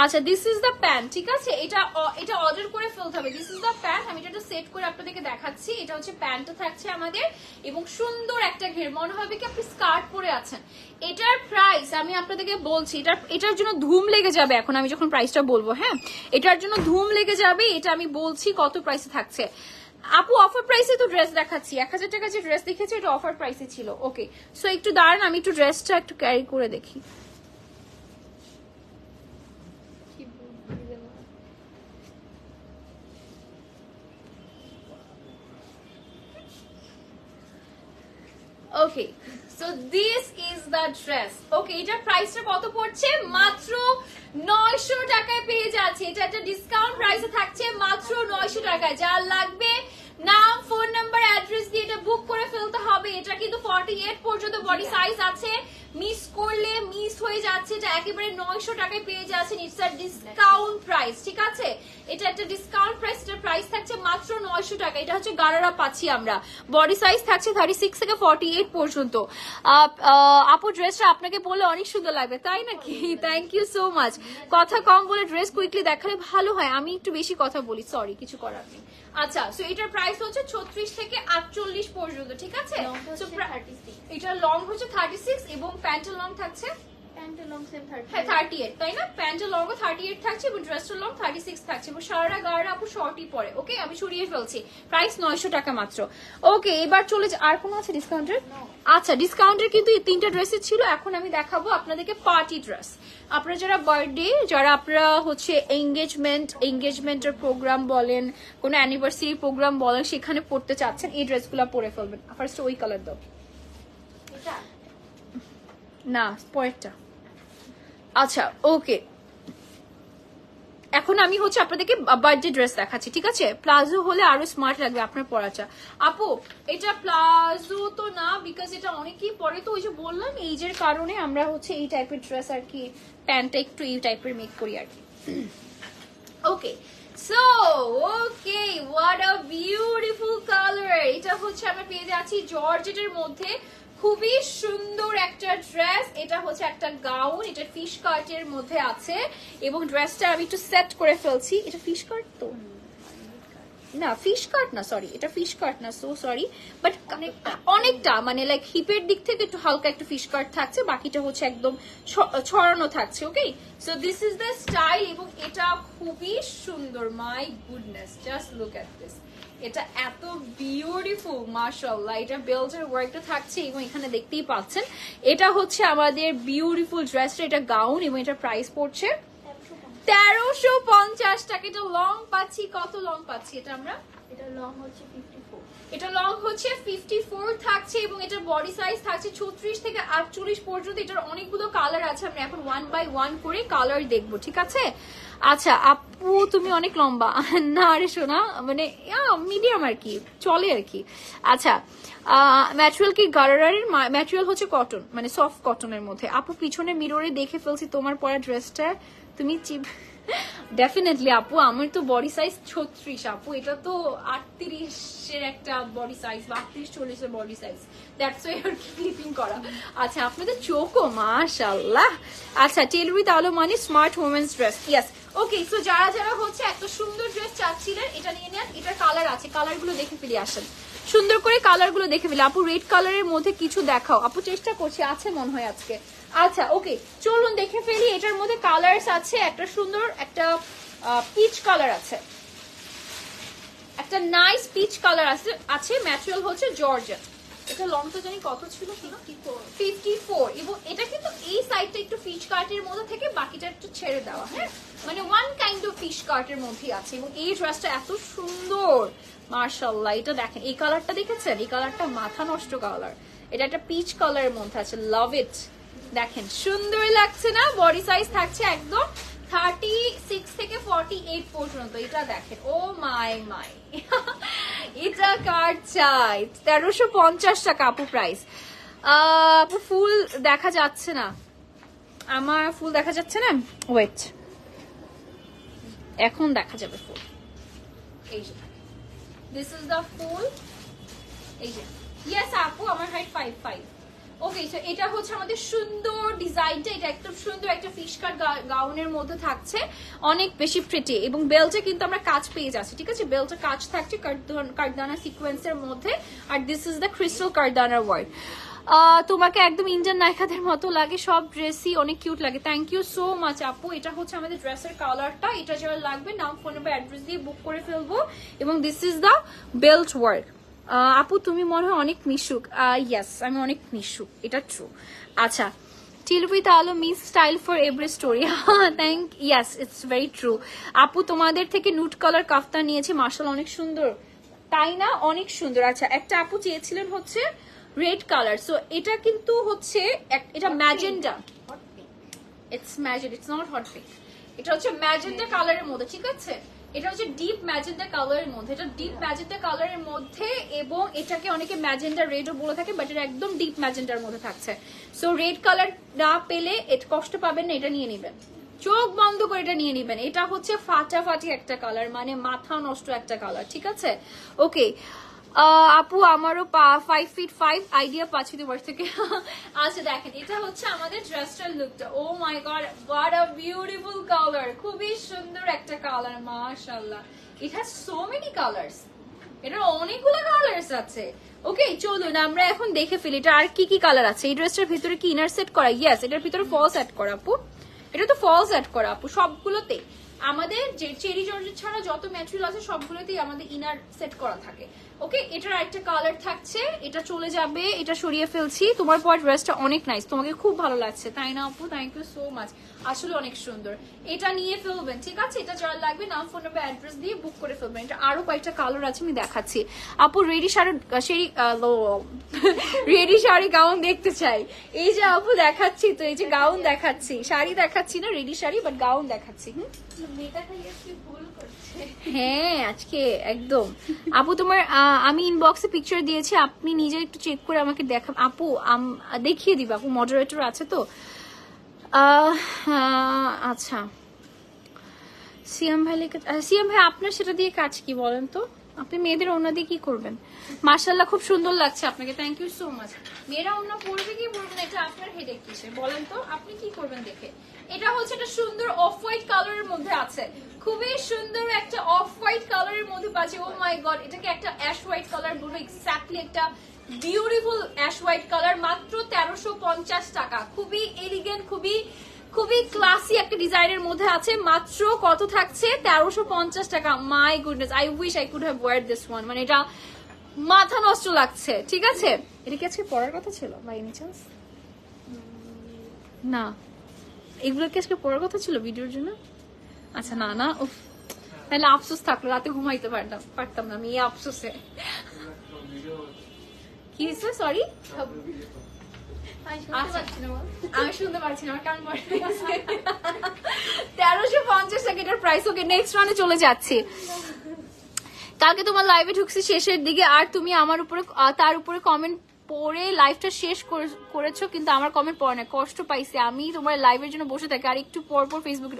আচ্ছা দিস ইজ দ্য প্যান্ট, ঠিক আছে? এটা অর্ডার করে ফেলতে হবে। দিস ইজ দ্য প্যান্ট, আমি এটা সেট করে আপনাদেরকে দেখাচ্ছি। এটা হচ্ছে প্যান্টটা থাকছে আমাদের এবং সুন্দর একটা ঘের, মনে হবে কি আপনি স্কার্ট পরে আছেন। এটার প্রাইস আমি আপনাদেরকে বলছি, এটার জন্য ধুম লেগে যাবে এখন আমি যখন প্রাইসটা বলবো। হ্যাঁ এটার জন্য ধুম লেগে যাবে, এটা আমি বলছি কত প্রাইসে থাকছে। আপু অফার প্রাইসে তো ড্রেস দেখাচ্ছি, 1000 টাকা যে ড্রেস দেখেছি এটা অফার প্রাইসে ছিল। ওকে, সো একটু দাঁড়ান আমি একটু ড্রেসটা একটু ক্যারি করে দেখি। Okay, so this is the dress. Okay, এটার প্রাইসটা কত পড়ছে? মাত্র 900 টাকায় পেয়ে যাচ্ছে। এটা একটা ডিসকাউন্ট প্রাইসে থাকছে মাত্র 900 টাকায়। যার লাগবে নাম ফোন নাম্বার অ্যাড্রেস দিয়ে এটা বুক করে ফেলতে হবে। এটা কিন্তু 48 পর্যন্ত বডি সাইজ আছে, মিস করলে মিস হয়ে যাচ্ছে। এটা একেবারে 900 টাকায় পেয়ে যাচ্ছেন, ইটস আ ডিসকাউন্ট প্রাইস, ঠিক আছে? এটা একটা ডিসকাউন্ট প্রাইস, এটার প্রাইস থাকছে মাত্র 900 টাকা। এটা হচ্ছে গারারা পাচ্ছি আমরা, বডি সাইজ থাকছে 36 থেকে 48 পর্যন্ত। আপু ড্রেসটা আপনাকে বলে অনেক সুন্দর লাগবে, তাই নাকি? Thank you so much. কথা কম বলে ড্রেস কুইকলি দেখালে ভালো হয়, আমি একটু বেশি কথা বলি, সরি, কিছু করার নেই। আচ্ছা, সো এটার প্রাইস হচ্ছে 36 থেকে 48 পর্যন্ত, ঠিক আছে? এটার লং হচ্ছে 36 এবং প্যান্টের লং থাকছে 38, তাই না? প্যান্টের লং 38 থাকছে এবং ড্রেসটার লং 36 থাকছে এবং সারা গাড়া আপু শর্টই পরে। ওকে, আমি সরিয়ে ফেলছি, প্রাইস 900 টাকা মাত্র। ওকে, এবার চলে আর কোনো আছে ডিসকাউন্টের? আচ্ছা, ডিসকাউন্টের কিন্তু এই 3টা ড্রেসই ছিল। এখন আমি দেখাবো আপনাদেরকে পার্টি ড্রেস। আপনারা যারা বার্থডে, যারা আপনারা হচ্ছে এঙ্গেজমেন্টের প্রোগ্রাম বলেন, কোনো অ্যানিভার্সারি প্রোগ্রাম বলেন, সেখানে পড়তে চাচ্ছেন, এই ড্রেসগুলো পরে ফেলবেন। ফার্স্ট ওই কালার দাও না, পরেরটা। আচ্ছা ওকে, এখন আমি হচ্ছে আপনাদেরকে বার্থডে ড্রেস দেখাচ্ছি, ঠিক আছে? প্লাজো হলে আরো স্মার্ট লাগবে আপনার পরাটা। আপু এটা প্লাজো তো না, বিকজ এটা অনেকেই পরে, তো ওই যে বললাম এইজের কারণে আমরা হচ্ছে এই টাইপের ড্রেস আর কি, প্যান্টটা একটু এই টাইপের মেক করি আর কি। Okay, so okay, what a beautiful colour. এটা হচ্ছে আমরা পেয়ে যাচ্ছি জর্জেটের মধ্যে, খুবই সুন্দর একটা ড্রেস। এটা হচ্ছে একটা গাউন, এটা ফিশ কাটের মধ্যে আছে এবং ড্রেসটা আমি একটু সেট করে ফেলছি। এটা ফিশ কাট তো না ফিশ কাট না, সরি এটা ফিশ কাট না, সো সরি, বাট অনেকটা মানে লাইক হিপের দিক থেকে একটু হালকা একটু ফিশ কাট থাকছে, বাকিটা হচ্ছে একদম ছড়ানো থাকছে। Okay, so this is the style এবং এটা খুবই সুন্দর। My goodness, just look at this, এটা এত বিউটিফুল মাশাআল্লাহ। এটা বেল্টের ওয়ার্কটা থাকছে এবং এখানে দেখতেই পাচ্ছেন এটা হচ্ছে আমাদের বিউটিফুল ড্রেসটা, এটা গাউন এবং এটা প্রাইস পড়ছে 1350 টাকা। এটা লং পাচ্ছি, কত লং পাচ্ছি এটা আমরা? এটা লং হচ্ছে 54, এটা লং হচ্ছে 54 থাকছে এবং এটা বডি সাইজ থাকছে 36 থেকে 48 পর্যন্ত। এটার অনেকগুলো কালার আছে, আমরা এখন 1 বাই 1 করে কালার দেখবো, ঠিক আছে? আচ্ছা আপু তুমি অনেক লম্বা না রে শোনা, মানে মিডিয়াম আর কি, চলে আর কি। আচ্ছা ম্যাটেরিয়াল কি গারারারের? ম্যাটেরিয়াল হচ্ছে কটন, মানে সফট কটনের মধ্যে। আপু পিছনে মিররে দেখে ফেলছি তোমার পরা ড্রেসটা, তুমি চিপ ডেফিনেটলি আপু, আমার তো বডি সাইজ 36 আপু, এটা তো 38-এর একটা বডি সাইজ বা 38-40-এর বডি সাইজ, দ্যাটস ওয়াই আর কি ক্লিপিং করা। আচ্ছা আপনাদের চোখও মাশাআল্লাহ। আচ্ছা টেলরি তাহলে মানে স্মার্ট ওমেন্স ড্রেস, ইয়েস। ওকে, সো যারা যারা হচ্ছে এত সুন্দর ড্রেস চাচ্ছিলেন এটা নিয়ে নেন। এটার কালার আছে, কালারগুলো দেখে ফেলি, আসেন সুন্দর করে কালারগুলো দেখে ফেলি। আপু রেড কালারের মধ্যে কিছু দেখাও, আপু চেষ্টা করছি, আছে মনে হয় আজকে। আচ্ছা ওকে চলুন দেখে ফেলি। এটার মধ্যে কালার্স আছে, একটা সুন্দর একটা পিচ কালার আছে, একটা নাইস পিচ কালার আছে। ম্যাটেরিয়াল হচ্ছে জর্জেট। এটা লংটা জানি কত ছিল, 54, এবং এটা কিন্তু এই সাইডটা একটু ফিশ কাটের মধ্যে থেকে বাকিটা একটু ছেড়ে দেওয়া, হ্যাঁ মানে ওয়ান কাইন্ড অফ ফিশ কাটের মধ্যে আছে। এবং এই ড্রেসটা এত সুন্দর মাশাআল্লাহ। এটা দেখেন, এই কালারটা দেখেছেন, এই কালারটা মাথা নষ্ট কালার, এটা একটা পিচ কালারের মধ্যে আছে, লাভ ইট। দেখেন সুন্দর লাগছে না? বডি সাইজ থাকছে একদম 36 থেকে 48 পর্যন্ত। এটা দেখেন, ও মাই মাই এটা কার চাই? 1350 টাকা আপু প্রাইস। আপু ফুল দেখা যাচ্ছে না, আমার ফুল দেখা যাচ্ছে না, ওয়েট এখন দেখা যাবে ফুল। এই যে দিস ইজ দ্য ফুল, এই যে ইয়েস আপু আমার হাইট 5'5". ওকে, সো এটা হচ্ছে আমাদের সুন্দর ডিজাইনটা, এটা একদম সুন্দর একটা ফিশ কাট গাউনের মধ্যে থাকছে, অনেক বেশি প্রিটি। এবং বেল্টে কিন্তু আমরা কাজ পেয়ে যাচ্ছি, ঠিক আছে? বেল্টে কাজ থাকছে কারদানা সিকোয়েন্সের মধ্যে, আর দিস ইজ দ্য ক্রিস্টাল কারদানার ওয়ার্ক। তোমাকে একদম ইন্ডিয়ান নায়িকাদের মতো লাগে, সব ড্রেসই অনেক কিউট লাগে। থ্যাংক ইউ সো মাচ আপু। এটা হচ্ছে আমাদের ড্রেসের কালারটা, এটা যারা লাগবে নাম ফোন নাম্বার অ্যাড্রেস দিয়ে বুক করে ফেলবো। এবং this is the belt work. আপু তুমি মনে হয় অনেক মিশুক। ইয়েস আমি অনেক মিশুক, এটা ট্রু। আচ্ছা টিলবি তাহলে miss style for every story, thank yes it's very true. আপু তোমাদের থেকে নুট কালার কাফতান নিয়েছি, মাশাআল্লাহ অনেক সুন্দর, তাই না? অনেক সুন্দর। আচ্ছা একটা আপু চেয়েছিলেন হচ্ছে রেড কালার, সো এটা কিন্তু হচ্ছে এটা magenta, it's magenta, it's not hot pink, এটা হচ্ছে ম্যাজেন্ডা কালারের মধ্যে, ঠিক আছে? এটা হচ্ছে ডিপ ম্যাজেন্ডা কালারের মধ্যে, এটা ডিপ ম্যাজেন্ডা কালারের মধ্যে, এবং এটাকে অনেকে ম্যাজেন্ডা রেডও বলে থাকে, বাট এটা একদম ডিপ ম্যাজেন্ডার মধ্যে থাকছে। সো রেড কালার না পেলে এটা কষ্ট পাবেন না, এটা নিয়ে নেবেন, চোখ বন্ধ করে এটা নিয়ে নেবেন। এটা হচ্ছে ফাটাফাটি একটা কালার, মানে মাথা নষ্ট একটা কালার, ঠিক আছে? ওকে আপু আমারও 5'5" আইডিয়া পাচ্ছি তোমার থেকে। আচ্ছা দেখেন এটা হচ্ছে আমাদের ড্রেসটার লুকটা, oh my god what a beautiful colour, খুবই সুন্দর একটা কালার মাশাআল্লাহ। It has so many colours, এটার অনেকগুলো কালার্স আছে। ওকে চলুন আমরা এখন দেখে ফেলি এটা আর কি কি কালার আছে। এই ড্রেসটার ভিতরে কি ইনার সেট করা? ইয়েস এটার ভিতরে ফলস অ্যাড করা আপু, এটা তো ফলস অ্যাড করা আপু সবগুলোতে। আমাদের যে চেরি জর্জেট ছাড়া যত ম্যাটেরিয়াল আছে সবগুলোতেই আমাদের ইনার সেট করা থাকে। ওকে এটার একটা কালার থাকছে, এটা চলে যাবে, এটা সরিয়ে ফেলছি। তোমার পর ড্রেসটা অনেক নাইস, তোমাকে খুব ভালো লাগছে তাই না আপু? থ্যাংক ইউ সো মাচ, আসলে অনেক সুন্দর। এটা নিয়ে ফেলবেন, ঠিক আছে? এটা যারা লাগবে নাম ফোন নাম্বার অ্যাড্রেস দিয়ে বুক করে ফেলবেন। এটা আরো কয়েকটা কালার আছে আমি দেখাচ্ছি। আপু ready sari ready sari gown দেখতে চাই। এই যে আপু দেখাচ্ছি তো, এই যে গাউন দেখাচ্ছি, শাড়ি দেখাচ্ছি না, রেডি শাড়ি বাট গাউন দেখাচ্ছি। হ্যাঁ আজকে একদম আপু তোমার আমি ইনবক্সে পিকচার দিয়েছি, আপনি নিজে একটু চেক করে আমাকে দেখান আপু, দেখিয়ে দিবা আপু, মডারেটর আছে তো। আচ্ছা সিএম ভাই আপনার সেটা দিয়ে কাজ কি বলেন তো? আপনি মেয়েদের ওড়না দিয়ে কি করবেন? মাশাআল্লাহ খুব সুন্দর লাগছে আপনাকে, থ্যাংক ইউ সো মাচ। মেয়েরা ওড়না পরবে কি পরবে না এটা আপনার হেডেক কিসে বলেন তো, আপনি কি করবেন দেখে। এটা হচ্ছে একটা সুন্দর অফ হোয়াইট কালারের মধ্যে আছে, খুবই সুন্দর একটা অফ হোয়াইট কালারের মধ্যে পাচ্ছে। ও মাই গড, এটাকে একটা অ্যাশ হোয়াইট কালার বলবো, এক্স্যাক্টলি একটা বিউটিফুল অ্যাশ হোয়াইট কালার, মাত্র 1350 টাকা। খুবই এলিগেন্ট, খুবই ক্লাসি একটা ডিজাইনের মধ্যে আছে, মাত্র কত থাকছে? 1350 টাকা। My goodness, I wish I could have wear this one. মানে এটা মাথা নষ্ট লাগছে, ঠিক আছে। এটা কি আজকে পরার কথা ছিল বাই এনি চান্স? না, এগুলো কি আজকে পরার কথা ছিল ভিডিওর জন্য? আচ্ছা না না, উফ, তাহলে আফসোস থাকলো, রাতে ঘুমাইতে পারতাম না আমি এই আফসোসে। কি হয়েছে? সরি, আমি শুনতে পারছি না, আমার কান বড় হয়ে গেছে। 1350 টাকা এটার প্রাইস। ওকে, নেক্সট রাউন্ডে চলে যাচ্ছি। কালকে তোমার লাইভে ঢুকছি শেষের দিকে, আর তুমি আমার উপরে তার উপরে কমেন্ট পরে লাইভটা শেষ করেছো, কিন্তু আমার কমেন্ট পড়ে না, কষ্ট পাইছি আমি। তোমার লাইভের জন্য বসে থাকি আর একটু পর পর ফেসবুকে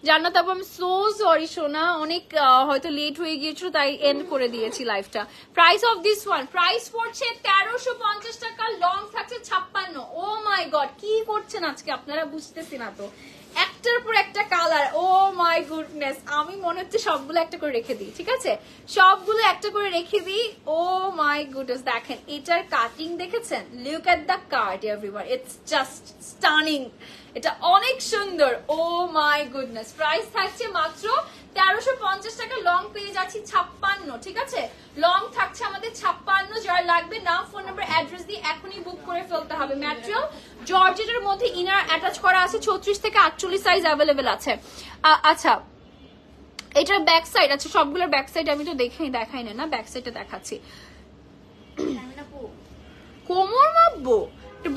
জান্নাত আপু, আমি সো সরি সোনা, অনেক হয়তো লেট হয়ে গিয়েছিল তাই এন্ড করে দিয়েছি লাইভটা। Price of this one, price পড়ছে 1350 টাকা, লং থাকছে 56। ও মাই গড, কি করছেন আজকে আপনারা, বুঝতেছি না তো, একটার পর একটা কালার। ও মাই গুডনেস, আমি মনে হচ্ছে সবগুলো একটা করে রেখে দিই, ঠিক আছে, সবগুলো একটা করে রেখে দিই। ও মাই গুডনেস, দেখেন এটার কাটিং দেখেছেন, look at the card everyone, it's just stunning, এটা অনেক সুন্দর। ও মাই গুডনেস, প্রাইস থাকছে মাত্র 1350 টাকা, লং পেয়ে যাচ্ছি 56, ঠিক আছে, লং থাকছে আমাদের 56। যারা লাগবে নাম, ফোন নাম্বার, অ্যাড্রেস দিয়ে এখনই বুক করে ফেলতে হবে। ম্যাটেরিয়াল জর্জেটের মধ্যে ইনার অ্যাটাচ করা আছে, 36 থেকে 48 সাইজ অ্যাভেলেবেল আছে। আচ্ছা, এটার ব্যাক সাইড, আচ্ছা সবগুলোর ব্যাক সাইড আমি তো দেখাই না, ব্যাক সাইডটা দেখাচ্ছি। কোমর মাপবো,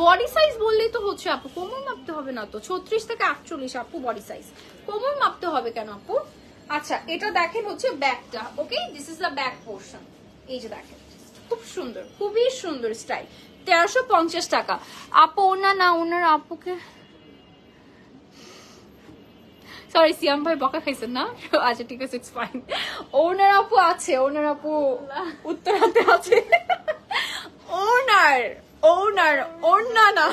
বডি সাইজ বললেই তো হচ্ছে আপু, কোমর মাপতে হবে না তো, 36 থেকে 48 আপু বডি সাইজ, কোমর মাপতে হবে কেন আপু? আচ্ছা, এটা দেখেন হচ্ছে ব্যাকটা, okay, this is the back portion, এই যে দেখেন, খুব সুন্দর, খুবই সুন্দর স্টাইল, 1350 টাকা। আপু না ওনার আপুকে, সরি সিয়াম ভাই বকা খাইছেন না, আচ্ছা ঠিক আছে, ইটস ফাইন। ওনার আপু আছে, ওনার আপু উত্তরাতে আছে, ওনার না।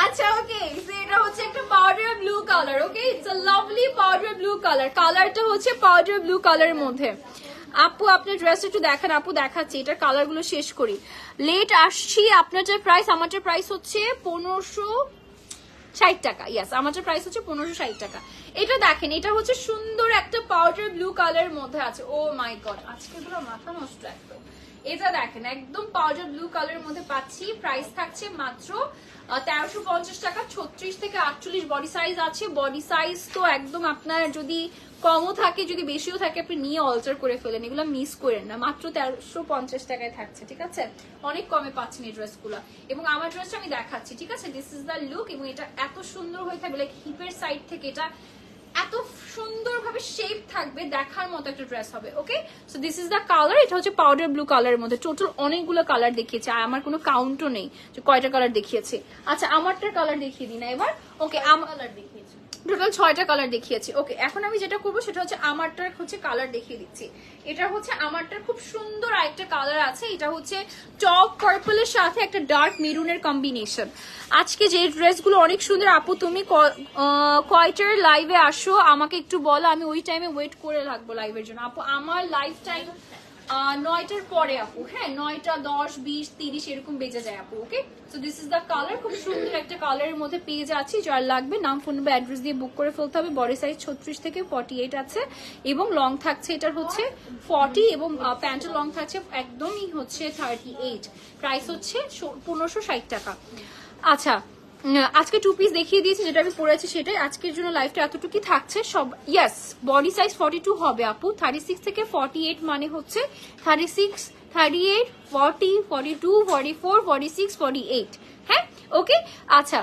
আচ্ছা ওকে, এটা হচ্ছে একটা powder blue colour, okay, it's a lovely powder blue colour, কালারটা হচ্ছে পাউডার ব্লু কালারের মধ্যে। আপু আপনার ড্রেস একটু দেখান, আপু দেখাচ্ছি, এটার কালার গুলো শেষ করি, লেট আসছি। আপনারটার প্রাইস, আমারটার প্রাইস হচ্ছে 1560 টাকা, ইয়েস, আমারটার প্রাইস হচ্ছে 1560 টাকা। এটা দেখেন, এটা হচ্ছে সুন্দর একটা পাউডার ব্লু কালারের মধ্যে আছে। ও মাই গড, আজকে এগুলো মাথা নষ্ট একদম। এটা দেখেন, একদম পাউডার ব্লু কালারের মধ্যে পাচ্ছি, প্রাইস থাকছে মাত্র 1350 টাকা, 36 থেকে 48 বডি সাইজ আছে। বডি সাইজ তো একদম আপনার যদি কমও থাকে, যদি বেশিও থাকে, আপনি নিয়ে অল্টার করে ফেলেন, এগুলো মিস করেন না, মাত্র 1350 টাকায় থাকছে, ঠিক আছে, অনেক কমে পাচ্ছেন এই ড্রেসগুলো। এবং আমার ড্রেসটা আমি দেখাচ্ছি, ঠিক আছে, দিস ইজ দ্য লুক, এবং এটা এত সুন্দর হয়ে থাকবে, লাইক হিপের সাইড থেকে এটা এত সুন্দরভাবে শেপ থাকবে, দেখার মতো একটা ড্রেস হবে। Okay, so this is the colour, এটা হচ্ছে পাউডার ব্লু কালারের মধ্যে, টোটাল অনেকগুলো কালার দেখিয়েছে, আর আমার কোনো কাউন্টও নেই যে কয়টা কালার দেখিয়েছে। আচ্ছা, আমারটার কালার দেখিয়ে দিই না এবার, ওকে, আমার কালার দেখিয়েছে, টোটাল 6টা কালার দেখিয়েছি। ওকে, এখন আমি যেটা করবো সেটা হচ্ছে আমারটার হচ্ছে কালার দেখিয়ে দিচ্ছি। এটা হচ্ছে আমারটার খুব সুন্দর আরেকটা কালার আছে, এটা হচ্ছে টপ পার্পলের সাথে একটা ডার্ক মেরুনের কম্বিনেশন। আজকে যে ড্রেসগুলো অনেক সুন্দর। আপু তুমি কয়টার লাইভে আসো আমাকে একটু বলো, আমি ওই টাইমে ওয়েট করে রাখবো লাইভের জন্য। আপু আমার লাইভ টাইম 9টার পরে আপু, হ্যাঁ 9টা 10 20 30 এরকম বেজে যায় আপু। Okay, so this is the colour, খুব সুন্দর একটা কালারের মধ্যে পেয়ে যাচ্ছি। যার লাগবে নাম, ফোন নাম্বার, অ্যাড্রেস দিয়ে বুক করে ফেলতে হবে। বডি সাইজ 36 থেকে 48 আছে, এবং লং থাকছে এটার হচ্ছে 40, এবং প্যান্টের লং থাকছে একদমই হচ্ছে 38। প্রাইস হচ্ছে 1560 টাকা। আচ্ছা, আজকে 2 পিস দেখিয়ে দিয়েছি, যেটা আমি পরেছি সেটাই আজকের জন্য লাইভটা এতটুকুই থাকছে সব। ইয়েস, বডি সাইজ 42 হবে আপু, 36 থেকে 48 মানে হচ্ছে 36, 38, 40, 42, 44, 46, 48, হ্যাঁ, ওকে। আচ্ছা,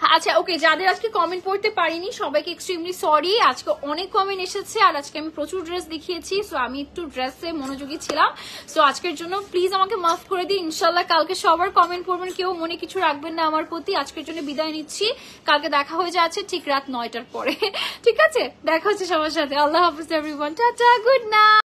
আচ্ছা ওকে, যাদের আজকে কমেন্ট পড়তে পারিনি সবাইকে এক্সট্রিমলি সরি। আজকে অনেক কমেন্ট এসেছে আর আজকে আমি প্রচুর ড্রেস দেখিয়েছি, সো আমি একটু ড্রেসে মনোযোগী ছিলাম। সো আজকের জন্য প্লিজ আমাকে মাফ করে দিই। ইনশাল্লাহ কালকে সবার কমেন্ট পড়বেন, কেউ মনে কিছু রাখবেন না আমার প্রতি। আজকের জন্য বিদায় নিচ্ছি, কালকে দেখা হয়ে যাচ্ছে ঠিক রাত 9টার পরে। ঠিক আছে, দেখা হচ্ছে সবার সাথে। আল্লাহ হাফিজ এভরিওয়ান, টাটা, গুড নাইট।